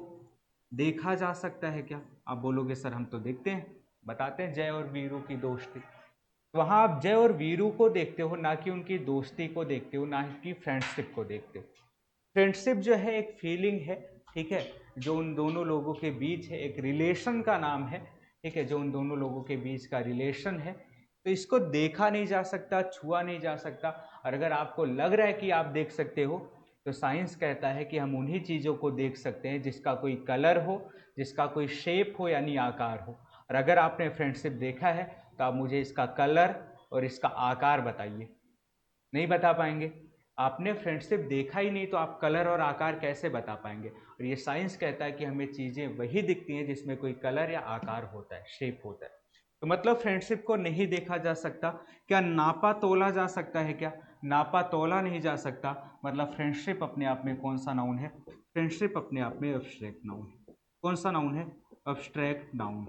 देखा जा सकता है क्या? आप बोलोगे सर हम तो देखते हैं, बताते हैं जय और वीरू की दोस्ती। वहां आप जय और वीरू को देखते हो, ना कि उनकी दोस्ती को देखते हो, ना कि फ्रेंडशिप को देखते हो। फ्रेंडशिप जो है एक फीलिंग है, ठीक है, जो उन दोनों लोगों के बीच है, एक रिलेशन का नाम है, ठीक है, जो उन दोनों लोगों के बीच का रिलेशन है। तो इसको देखा नहीं जा सकता, छुआ नहीं जा सकता। और अगर आपको लग रहा है कि आप देख सकते हो तो साइंस कहता है कि हम उन्हीं चीज़ों को देख सकते हैं जिसका कोई कलर हो, जिसका कोई शेप हो यानी आकार हो। और अगर आपने फ्रेंडशिप देखा है तो आप मुझे इसका कलर और इसका आकार बताइए। नहीं बता पाएंगे। आपने फ्रेंडशिप देखा ही नहीं तो आप कलर और आकार कैसे बता पाएंगे? और ये साइंस कहता है कि हमें चीज़ें वही दिखती हैं जिसमें कोई कलर या आकार होता है, शेप होता है। तो मतलब फ्रेंडशिप को नहीं देखा जा सकता। क्या नापा तोला जा सकता है क्या? नापा तोला नहीं जा सकता। मतलब फ्रेंडशिप अपने आप में कौन सा नाउन है? फ्रेंडशिप अपने आप में एब्स्ट्रैक्ट नाउन है। कौन सा नाउन है? Abstract noun.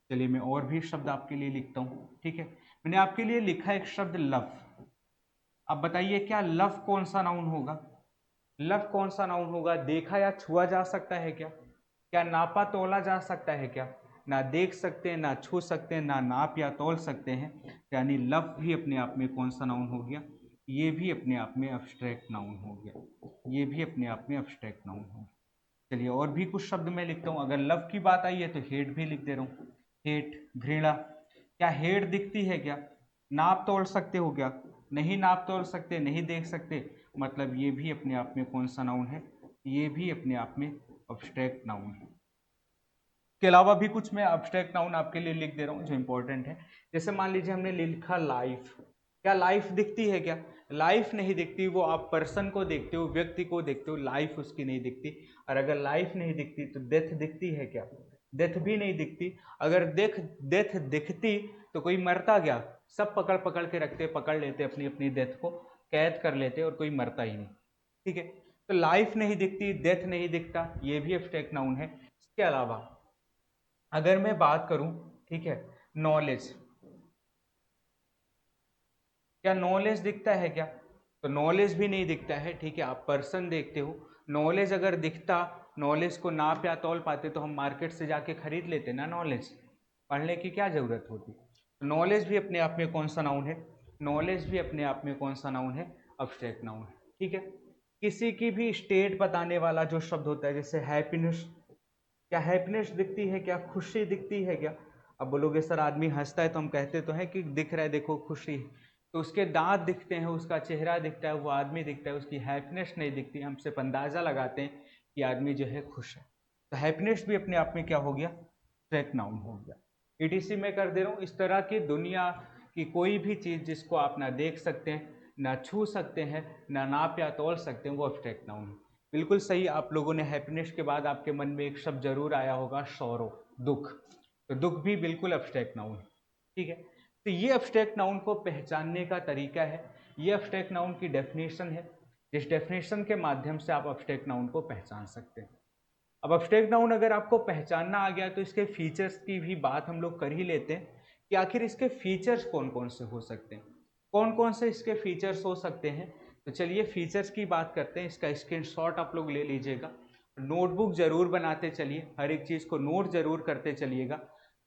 चलिए मैं और भी शब्द आपके लिए लिखता हूँ, ठीक है। मैंने आपके लिए लिखा एक शब्द लव। अब बताइए क्या लव कौन सा नाउन होगा? लव कौन सा नाउन होगा? देखा या छुआ जा सकता है क्या? क्या नापा तोला जा सकता है क्या? ना देख सकते हैं, ना छू सकते हैं, ना नाप या तोल सकते हैं। यानी लव भी अपने आप में कौन सा नाउन हो गया? ये भी अपने आप में अब्स्ट्रैक्ट नाउन हो गया। ये भी अपने आप में अब्स्ट्रैक्ट नाउन हो गया। चलिए और भी कुछ शब्द मैं लिखता हूँ। अगर लव की बात आई है तो हेट भी लिख दे रहा हूँ। हेट, घृणा। क्या हेट दिखती है क्या? नाप तोल सकते हो क्या? नहीं नाप तोल सकते, नहीं देख सकते, मतलब ये भी अपने आप में कौन सा नाउन है? ये भी अपने आप में अब्स्ट्रैक्ट नाउन है। के अलावा भी कुछ मैं अब्स्ट्रैक्ट नाउन आपके लिए लिख दे रहा हूँ जो इंपॉर्टेंट है। जैसे मान लीजिए हमने लिखा लाइफ। क्या लाइफ दिखती है क्या? लाइफ नहीं दिखती। वो आप पर्सन को देखते हो, व्यक्ति को देखते हो, लाइफ उसकी नहीं दिखती। और अगर लाइफ नहीं दिखती तो डेथ दिखती है क्या? डेथ भी नहीं दिखती। अगर डेथ दिखती तो कोई मरता क्या? सब पकड़ पकड़ के रखते, पकड़ लेते अपनी अपनी डेथ को, कैद कर लेते और कोई मरता ही नहीं। ठीक है, तो लाइफ नहीं दिखती, डेथ नहीं दिखता, ये भी अब्स्ट्रैक्ट नाउन है। इसके अलावा अगर मैं बात करूं, ठीक है, नॉलेज। क्या नॉलेज दिखता है क्या? तो नॉलेज भी नहीं दिखता है। ठीक है, आप पर्सन देखते हो। नॉलेज अगर दिखता, नॉलेज को नाप या तौल पाते तो हम मार्केट से जाके खरीद लेते ना। नॉलेज पढ़ने की क्या जरूरत होती? नॉलेज भी अपने आप में कौन सा नाउन है? नॉलेज भी अपने आप में कौन सा नाउन है? अब्स्ट्रैक्ट नाउन है। ठीक है, किसी की भी स्टेट बताने वाला जो शब्द होता है, जैसे हैप्पीनेस। क्या हैप्पीनेस दिखती है क्या? खुशी दिखती है क्या? अब बोलोगे सर आदमी हंसता है तो हम कहते तो हैं कि दिख रहा है, देखो खुशी, तो उसके दांत दिखते हैं, उसका चेहरा दिखता है, वो आदमी दिखता है, उसकी हैप्पीनेस नहीं दिखती। हम सिर्फ अंदाजा लगाते हैं कि आदमी जो है खुश है। तो हैप्पीनेस भी अपने आप में क्या हो गया? ट्रैक नाउन हो गया। ईटीसी में कर दे रहा हूँ। इस तरह की दुनिया की कोई भी चीज़ जिसको आप ना देख सकते हैं, ना छू सकते हैं, ना नाप या तोल सकते हैं, वो अब्स्ट्रैक्ट नाउन है। बिल्कुल सही। आप लोगों ने हैप्पीनेस के बाद आपके मन में एक शब्द जरूर आया होगा, सौरो, दुख। तो दुख भी बिल्कुल अब्स्ट्रैक्ट नाउन है। ठीक है, तो ये अब्स्ट्रैक्ट नाउन को पहचानने का तरीका है। ये अब्स्ट्रैक्ट नाउन की डेफिनेशन है, जिस डेफिनेशन के माध्यम से आप अब्स्ट्रैक्ट नाउन को पहचान सकते हैं। अब अब्स्ट्रैक्ट नाउन अगर आपको पहचानना आ गया तो इसके फीचर्स की भी बात हम लोग कर ही लेते हैं कि आखिर इसके फीचर्स कौन कौन से हो सकते हैं, कौन कौन से इसके फीचर्स हो सकते हैं। तो चलिए फीचर्स की बात करते हैं। इसका स्क्रीनशॉट आप लोग ले लीजिएगा। नोटबुक जरूर बनाते चलिए, हर एक चीज़ को नोट जरूर करते चलिएगा,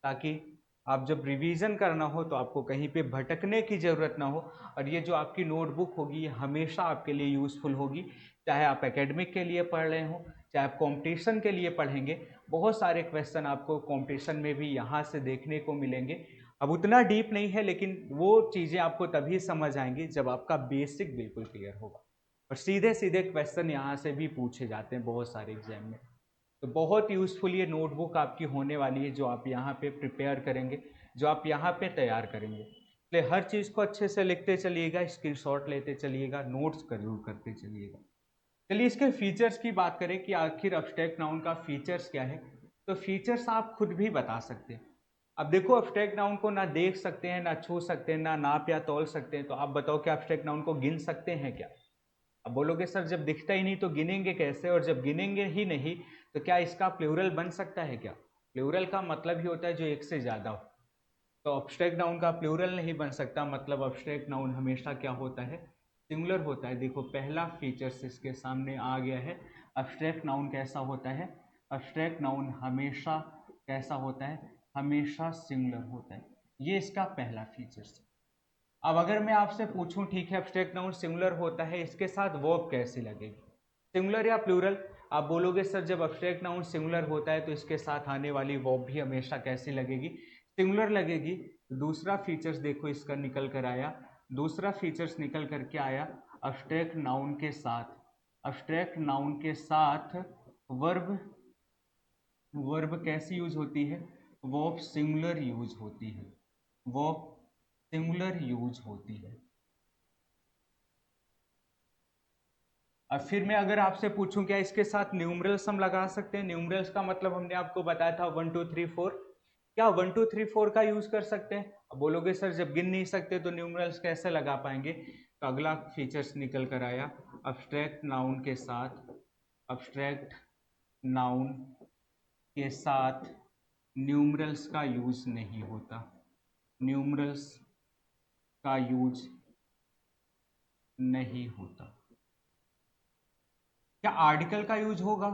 ताकि आप जब रिवीजन करना हो तो आपको कहीं पे भटकने की ज़रूरत ना हो। और ये जो आपकी नोटबुक होगी ये हमेशा आपके लिए यूज़फुल होगी, चाहे आप एकेडमिक के लिए पढ़ रहे हो, चाहे आप कंपटीशन के लिए पढ़ेंगे। बहुत सारे क्वेश्चन आपको कंपटीशन में भी यहाँ से देखने को मिलेंगे। अब उतना डीप नहीं है, लेकिन वो चीज़ें आपको तभी समझ आएंगी जब आपका बेसिक बिल्कुल क्लियर होगा। और सीधे सीधे क्वेश्चन यहाँ से भी पूछे जाते हैं बहुत सारे एग्जाम में। तो बहुत यूज़फुल ये नोटबुक आपकी होने वाली है, जो आप यहाँ पे प्रिपेयर करेंगे, जो आप यहाँ पे तैयार करेंगे। इसलिए हर चीज़ को अच्छे से लिखते चलिएगा, स्क्रीनशॉट लेते चलिएगा, नोट्स जरूर करते चलिएगा। चलिए इसके फीचर्स की बात करें कि आखिर अब्स्ट्रैक्ट नाउन का फीचर्स क्या है। तो फीचर्स आप खुद भी बता सकते हैं। अब देखो अब्स्ट्रैक्ट नाउन को ना देख सकते हैं, ना छू सकते हैं, ना नाप या तौल सकते हैं, तो आप बताओ कि अब्स्ट्रैक्ट नाउन को गिन सकते हैं क्या? अब बोलोगे सर जब दिखता ही नहीं तो गिनेंगे कैसे, और जब गिनेंगे ही नहीं तो क्या इसका प्लूरल बन सकता है क्या? प्लूरल का मतलब ही होता है जो एक से ज़्यादा हो। तो अब्स्ट्रैक्ट नाउन का प्लूरल नहीं बन सकता, मतलब अब्स्ट्रैक्ट नाउन हमेशा क्या होता है? सिंगुलर होता है। देखो पहला फीचर्स इसके सामने आ गया है। अब्स्ट्रैक्ट नाउन कैसा होता है? अब्स्ट्रैक्ट नाउन हमेशा कैसा होता है? हमेशा सिंगुलर होता है। ये इसका पहला फीचर्स है। अब अगर मैं आपसे पूछूं, ठीक है अब्स्ट्रैक्ट नाउन सिंगुलर होता है, इसके साथ वर्ब कैसी लगेगी? सिंगुलर या प्लूरल? आप बोलोगे सर जब अब्स्ट्रैक्ट नाउन सिंगुलर होता है तो इसके साथ आने वाली वर्ब भी हमेशा कैसी लगेगी? सिंगुलर लगेगी। दूसरा फीचर्स देखो इसका निकल कर आया, दूसरा फीचर्स निकल करके आया अब्स्ट्रैक्ट नाउन के साथ, अब्स्ट्रैक्ट नाउन के साथ वर्ब, वर्ब कैसी यूज होती है? वर्ब सिंगुलर यूज होती है, वर्ब सिंगुलर यूज होती है। और फिर मैं अगर आपसे पूछूं क्या इसके साथ न्यूमरल्स हम लगा सकते हैं? न्यूमरल्स का मतलब हमने आपको बताया था 1 2 3 4। क्या 1 2 3 4 का यूज कर सकते हैं? अब बोलोगे सर जब गिन नहीं सकते तो न्यूमरल्स कैसे लगा पाएंगे? तो अगला फीचर्स निकल कर आया, अब्स्ट्रैक्ट नाउन के साथ, अब्स्ट्रैक्ट नाउन के साथ न्यूमरल्स का यूज नहीं होता। न्यूमरल्स का यूज नहीं होता। क्या आर्टिकल का यूज होगा?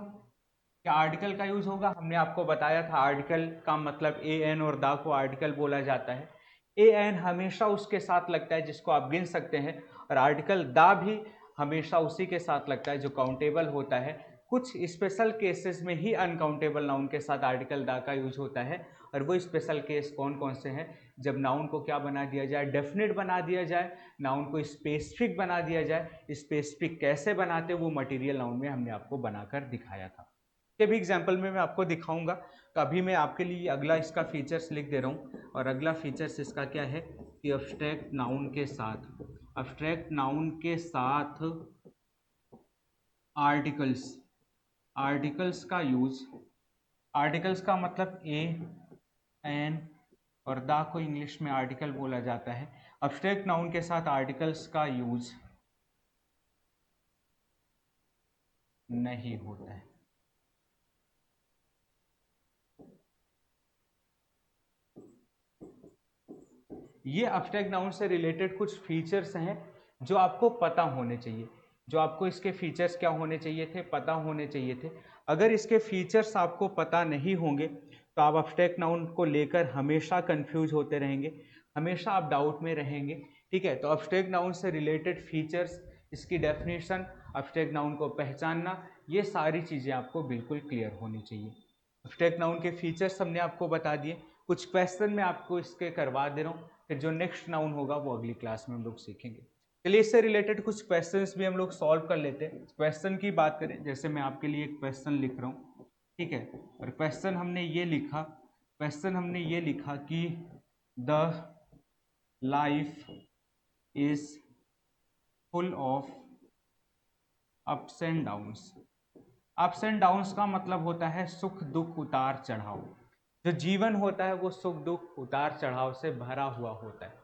क्या आर्टिकल का यूज होगा? हमने आपको बताया था आर्टिकल का मतलब ए एन और दा को आर्टिकल बोला जाता है। ए एन हमेशा उसके साथ लगता है जिसको आप गिन सकते हैं, और आर्टिकल दा भी हमेशा उसी के साथ लगता है जो काउंटेबल होता है। कुछ स्पेशल केसेस में ही अनकाउंटेबल नाउन के साथ आर्टिकल दा का यूज होता है, और वो स्पेशल केस कौन कौन से हैं? जब नाउन को क्या बना दिया जाए? डेफिनेट बना दिया जाए, नाउन को स्पेसिफिक बना दिया जाए। स्पेसिफिक कैसे बनाते वो मटेरियल नाउन में हमने आपको बनाकर दिखाया था। के भी एग्जाम्पल में मैं आपको दिखाऊंगा। तो अभी मैं आपके लिए अगला इसका फीचर्स लिख दे रहा हूँ, और अगला फीचर्स इसका क्या है कि अब्स्ट्रैक्ट नाउन के साथ आर्टिकल्स का यूज। आर्टिकल्स का मतलब ए एन और दा को इंग्लिश में आर्टिकल बोला जाता है। अब्स्ट्रैक्ट नाउन के साथ आर्टिकल्स का यूज नहीं होता है। ये अब्स्ट्रैक्ट नाउन से रिलेटेड कुछ फीचर्स हैं जो आपको पता होने चाहिए। जो आपको इसके फीचर्स क्या होने चाहिए थे? पता होने चाहिए थे। अगर इसके फीचर्स आपको पता नहीं होंगे तो आप अब्स्ट्रैक्ट नाउन को लेकर हमेशा कंफ्यूज होते रहेंगे, हमेशा आप डाउट में रहेंगे। ठीक है, तो अब्स्ट्रैक्ट नाउन से रिलेटेड फीचर्स, इसकी डेफिनेशन, अब्स्ट्रैक्ट नाउन को पहचानना, ये सारी चीज़ें आपको बिल्कुल क्लियर होनी चाहिए। अब्स्ट्रैक्ट नाउन के फीचर्स हमने आपको बता दिए। कुछ क्वेश्चन मैं आपको इसके करवा दे रहा हूँ, फिर जो नेक्स्ट नाउन होगा वो अगली क्लास में हम लोग सीखेंगे। चलिए इससे रिलेटेड कुछ क्वेश्चंस भी हम लोग सॉल्व कर लेते हैं। क्वेश्चन की बात करें, जैसे मैं आपके लिए एक क्वेश्चन लिख रहा हूँ, ठीक है, और क्वेश्चन हमने ये लिखा कि the life is full of ups and downs. Ups and downs का मतलब होता है सुख दुख उतार चढ़ाव। जो जीवन होता है वो सुख दुख उतार चढ़ाव से भरा हुआ होता है।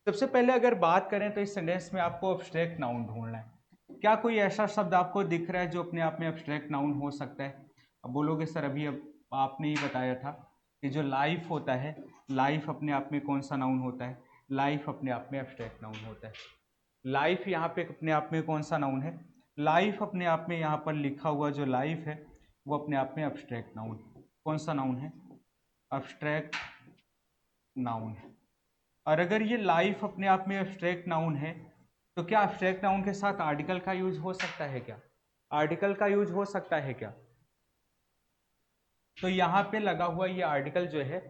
सबसे पहले अगर बात करें तो इस सेंटेंस में आपको अब्स्ट्रैक्ट नाउन ढूंढना है। क्या कोई ऐसा शब्द आपको दिख रहा है जो अपने आप में अब्स्ट्रैक्ट नाउन हो सकता है? अब बोलोगे सर अभी अब आपने ही बताया था कि जो लाइफ होता है, लाइफ अपने आप में कौन सा नाउन होता है? लाइफ अपने आप में अब्स्ट्रैक्ट नाउन होता है। लाइफ यहाँ पे अपने आप में कौन सा नाउन है? लाइफ अपने आप में यहाँ पर लिखा हुआ जो लाइफ है वो अपने आप में अब्स्ट्रैक्ट नाउन है। कौन सा नाउन है? अब्स्ट्रैक्ट नाउन है। और अगर ये लाइफ अपने आप में अब्स्ट्रैक्ट नाउन है तो क्या अब्स्ट्रैक्ट नाउन के साथ आर्टिकल का यूज हो सकता है क्या? आर्टिकल का यूज हो सकता है क्या? तो यहाँ पे लगा हुआ ये आर्टिकल जो है,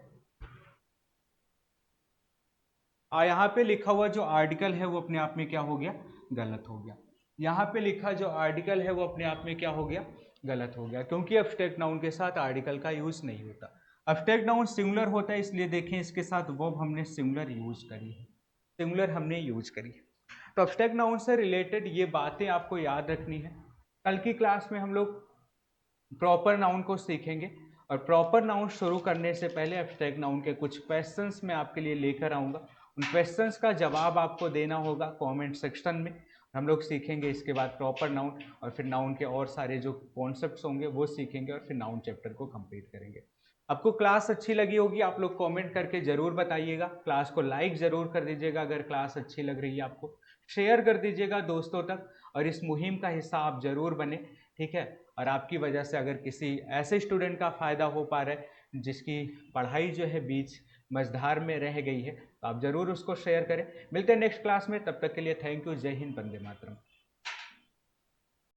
यहाँ पे लिखा हुआ जो आर्टिकल है वो अपने आप में क्या हो गया? गलत हो गया। यहाँ पे लिखा जो आर्टिकल है वो अपने आप में क्या हो गया? गलत हो गया, क्योंकि अब्स्ट्रैक्ट नाउन के साथ आर्टिकल का यूज नहीं होता। अब्स्ट्रैक्ट नाउन सिंगुलर होता है, इसलिए देखें इसके साथ वर्ब हमने सिंगुलर यूज करी है, सिंगुलर हमने यूज करी है। तो अब्स्ट्रैक्ट नाउन से रिलेटेड ये बातें आपको याद रखनी है। कल की क्लास में हम लोग प्रॉपर नाउन को सीखेंगे, और प्रॉपर नाउन शुरू करने से पहले अब्स्ट्रैक्ट नाउन के कुछ क्वेश्चंस मैं आपके लिए लेकर आऊँगा। उन क्वेश्चंस का जवाब आपको देना होगा कमेंट सेक्शन में। हम लोग सीखेंगे इसके बाद प्रॉपर नाउन, और फिर नाउन के और सारे जो कॉन्सेप्ट्स होंगे वो सीखेंगे, और फिर नाउन चैप्टर को कंप्लीट करेंगे। आपको क्लास अच्छी लगी होगी, आप लोग कमेंट करके जरूर बताइएगा। क्लास को लाइक जरूर कर दीजिएगा अगर क्लास अच्छी लग रही है आपको, शेयर कर दीजिएगा दोस्तों तक, और इस मुहिम का हिस्सा आप जरूर बने। ठीक है, और आपकी वजह से अगर किसी ऐसे स्टूडेंट का फायदा हो पा रहा है जिसकी पढ़ाई जो है बीच मझधार में रह गई है, तो आप जरूर उसको शेयर करें। मिलते हैं नेक्स्ट क्लास में, तब तक के लिए थैंक यू। जय हिंद, वंदे मातरम।